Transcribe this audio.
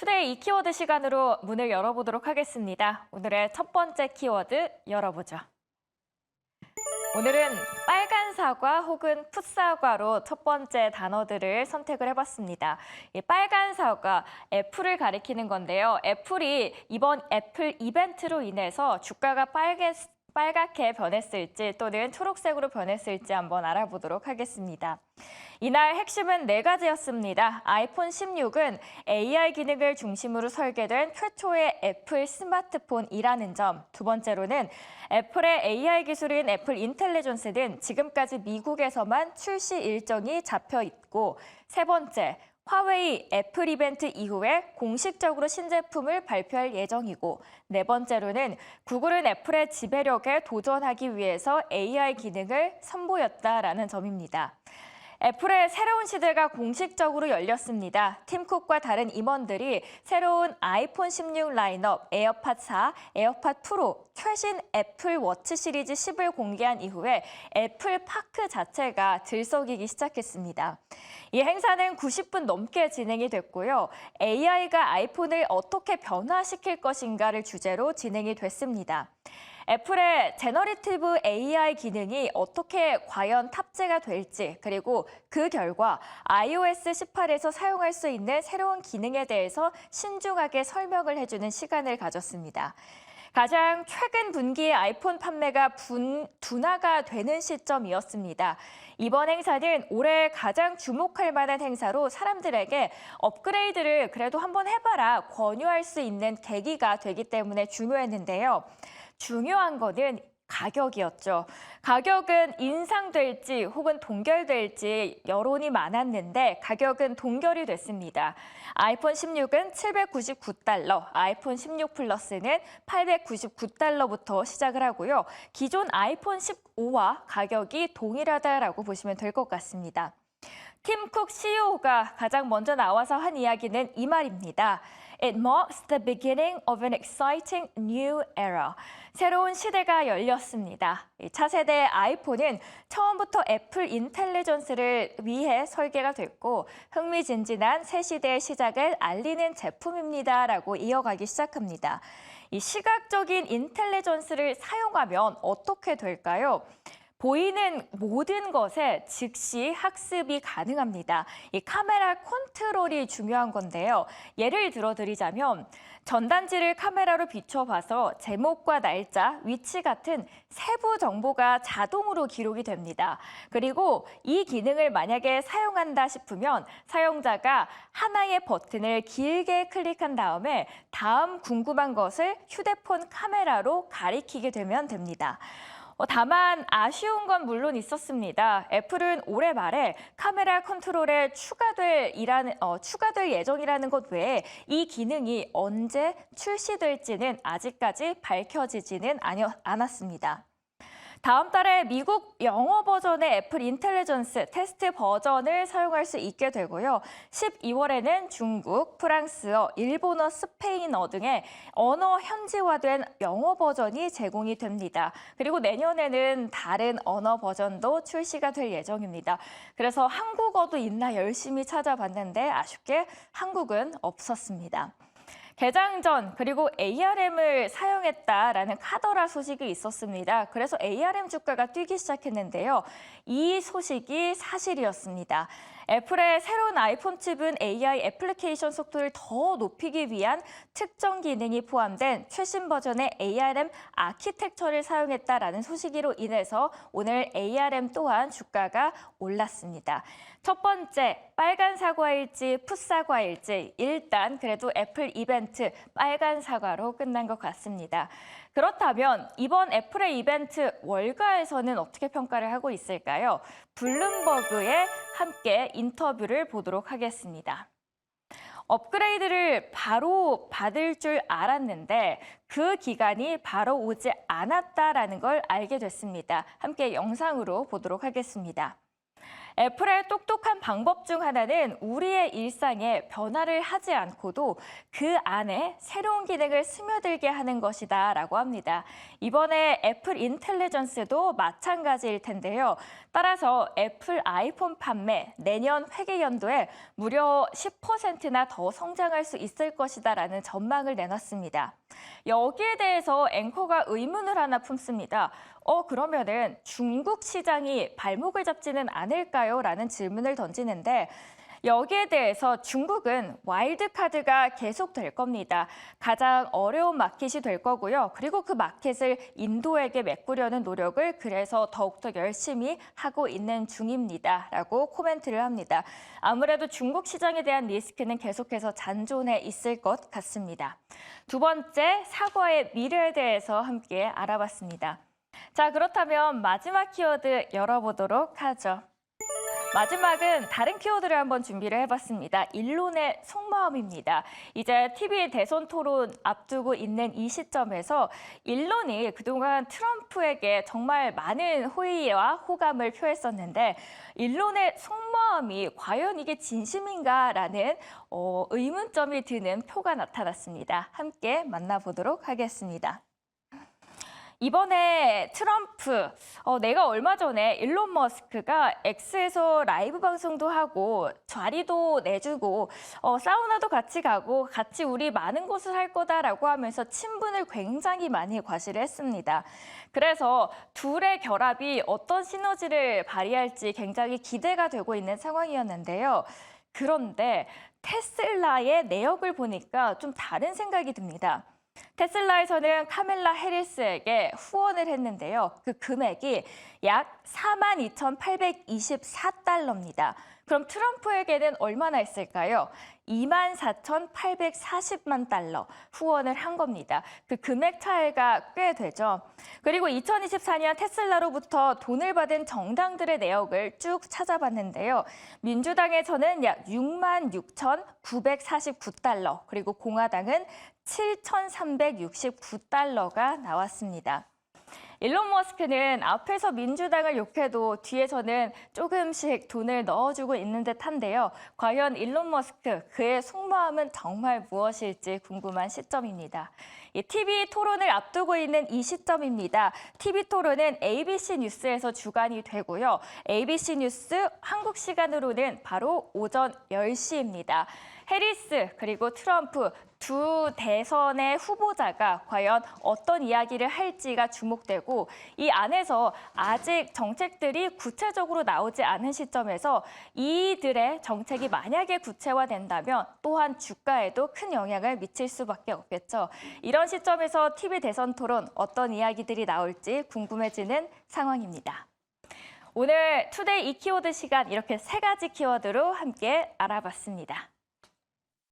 투데이 키워드 시간으로 문을 열어보도록 하겠습니다. 오늘의 첫 번째 키워드 열어보죠. 오늘은 빨간 사과 혹은 풋사과로 첫 번째 단어들을 선택을 해봤습니다. 이 빨간 사과, 애플을 가리키는 건데요. 애플이 이번 애플 이벤트로 인해서 주가가 빨갛게 변했을지 또는 초록색으로 변했을지 한번 알아보도록 하겠습니다. 이날 핵심은 네 가지였습니다. 아이폰 16은 AI 기능을 중심으로 설계된 최초의 애플 스마트폰이라는 점. 두 번째로는 애플의 AI 기술인 애플 인텔리전스는 지금까지 미국에서만 출시 일정이 잡혀 있고, 세 번째, 화웨이 애플 이벤트 이후에 공식적으로 신제품을 발표할 예정이고, 네 번째로는 구글은 애플의 지배력에 도전하기 위해서 AI 기능을 선보였다라는 점입니다. 애플의 새로운 시대가 공식적으로 열렸습니다. 팀 쿡과 다른 임원들이 새로운 아이폰 16 라인업, 에어팟 4, 에어팟 프로, 최신 애플 워치 시리즈 10을 공개한 이후에 애플 파크 자체가 들썩이기 시작했습니다. 이 행사는 90분 넘게 진행이 됐고요. AI가 아이폰을 어떻게 변화시킬 것인가를 주제로 진행이 됐습니다. 애플의 제너리티브 AI 기능이 어떻게 과연 탑재가 될지, 그리고 그 결과 iOS 18에서 사용할 수 있는 새로운 기능에 대해서 신중하게 설명을 해주는 시간을 가졌습니다. 가장 최근 분기의 아이폰 판매가 둔화가 되는 시점이었습니다. 이번 행사는 올해 가장 주목할 만한 행사로 사람들에게 업그레이드를 그래도 한번 해봐라 권유할 수 있는 계기가 되기 때문에 중요했는데요. 중요한 거는 가격이었죠. 가격은 인상될지 혹은 동결될지 여론이 많았는데 가격은 동결이 됐습니다. 아이폰 16은 $799, 아이폰 16 플러스는 $899부터 시작을 하고요. 기존 아이폰 15와 가격이 동일하다라고 보시면 될 것 같습니다. 팀 쿡 CEO가 가장 먼저 나와서 한 이야기는 이 말입니다. It marks the beginning of an exciting new era. 새로운 시대가 열렸습니다. 차세대 아이폰은 처음부터 애플 인텔리전스를 위해 설계가 됐고 흥미진진한 새 시대의 시작을 알리는 제품입니다라고 이어가기 시작합니다. 이 시각적인 인텔리전스를 사용하면 어떻게 될까요? 보이는 모든 것에 즉시 학습이 가능합니다. 이 카메라 컨트롤이 중요한 건데요. 예를 들어드리자면 전단지를 카메라로 비춰봐서 제목과 날짜, 위치 같은 세부 정보가 자동으로 기록이 됩니다. 그리고 이 기능을 만약에 사용한다 싶으면 사용자가 하나의 버튼을 길게 클릭한 다음에 다음 궁금한 것을 휴대폰 카메라로 가리키게 되면 됩니다. 다만 아쉬운 건 물론 있었습니다. 애플은 올해 말에 카메라 컨트롤에 추가될 예정이라는 것 외에 이 기능이 언제 출시될지는 아직까지 밝혀지지는 않았습니다. 다음 달에 미국 영어 버전의 애플 인텔리전스 테스트 버전을 사용할 수 있게 되고요. 12월에는 중국, 프랑스어, 일본어, 스페인어 등의 언어 현지화된 영어 버전이 제공이 됩니다. 그리고 내년에는 다른 언어 버전도 출시가 될 예정입니다. 그래서 한국어도 있나 열심히 찾아봤는데 아쉽게 한국은 없었습니다. 개장 전 그리고 ARM을 사용했다라는 카더라 소식이 있었습니다. 그래서 ARM 주가가 뛰기 시작했는데요. 이 소식이 사실이었습니다. 애플의 새로운 아이폰 칩은 AI 애플리케이션 속도를 더 높이기 위한 특정 기능이 포함된 최신 버전의 ARM 아키텍처를 사용했다라는 소식으로 인해서 오늘 ARM 또한 주가가 올랐습니다. 첫 번째, 빨간 사과일지 풋사과일지 일단 그래도 애플 이벤트 빨간 사과로 끝난 것 같습니다. 그렇다면 이번 애플의 이벤트 월가에서는 어떻게 평가를 하고 있을까요? 블룸버그에 함께 인터뷰를 보도록 하겠습니다. 업그레이드를 바로 받을 줄 알았는데 그 기간이 바로 오지 않았다라는 걸 알게 됐습니다. 함께 영상으로 보도록 하겠습니다. 애플의 똑똑한 방법 중 하나는 우리의 일상에 변화를 하지 않고도 그 안에 새로운 기능을 스며들게 하는 것이다라고 합니다. 이번에 애플 인텔리전스도 마찬가지일 텐데요. 따라서 애플 아이폰 판매 내년 회계연도에 무려 10%나 더 성장할 수 있을 것이다라는 전망을 내놨습니다. 여기에 대해서 앵커가 의문을 하나 품습니다. 그러면은 중국 시장이 발목을 잡지는 않을까요? 라는 질문을 던지는데 여기에 대해서 중국은 와일드카드가 계속 될 겁니다. 가장 어려운 마켓이 될 거고요. 그리고 그 마켓을 인도에게 메꾸려는 노력을 그래서 더욱더 열심히 하고 있는 중입니다. 라고 코멘트를 합니다. 아무래도 중국 시장에 대한 리스크는 계속해서 잔존해 있을 것 같습니다. 두 번째, 사과의 미래에 대해서 함께 알아봤습니다. 자, 그렇다면 마지막 키워드 열어보도록 하죠. 마지막은 다른 키워드를 한번 준비를 해봤습니다. 일론의 속마음입니다. 이제 TV 대선 토론 앞두고 있는 이 시점에서 일론이 그동안 트럼프에게 정말 많은 호의와 호감을 표했었는데 일론의 속마음이 과연 이게 진심인가라는 의문점이 드는 표가 나타났습니다. 함께 만나보도록 하겠습니다. 이번에 트럼프, 내가 얼마 전에 일론 머스크가 X에서 라이브 방송도 하고 자리도 내주고 사우나도 같이 가고 같이 우리 많은 곳을 할 거다라고 하면서 친분을 굉장히 많이 과시를 했습니다. 그래서 둘의 결합이 어떤 시너지를 발휘할지 굉장히 기대가 되고 있는 상황이었는데요. 그런데 테슬라의 내역을 보니까 좀 다른 생각이 듭니다. 테슬라에서는 카밀라 해리스에게 후원을 했는데요. 그 금액이 약 42,824달러입니다. 그럼 트럼프에게는 얼마나 했을까요? 24,840만 달러 후원을 한 겁니다. 그 금액 차이가 꽤 되죠. 그리고 2024년 테슬라로부터 돈을 받은 정당들의 내역을 쭉 찾아봤는데요. 민주당에서는 약 66,949달러, 그리고 공화당은 7,369달러가 나왔습니다. 일론 머스크는 앞에서 민주당을 욕해도 뒤에서는 조금씩 돈을 넣어주고 있는 듯한데요. 과연 일론 머스크, 그의 속마음은 정말 무엇일지 궁금한 시점입니다. TV 토론을 앞두고 있는 이 시점입니다. TV 토론은 ABC 뉴스에서 주관이 되고요. ABC 뉴스 한국 시간으로는 바로 오전 10시입니다. 해리스 그리고 트럼프 두 대선의 후보자가 과연 어떤 이야기를 할지가 주목되고 이 안에서 아직 정책들이 구체적으로 나오지 않은 시점에서 이들의 정책이 만약에 구체화된다면 또한 주가에도 큰 영향을 미칠 수밖에 없겠죠. 이런 시점에서 TV 대선 토론 어떤 이야기들이 나올지 궁금해지는 상황입니다. 오늘 투데이 이 키워드 시간 이렇게 세 가지 키워드로 함께 알아봤습니다.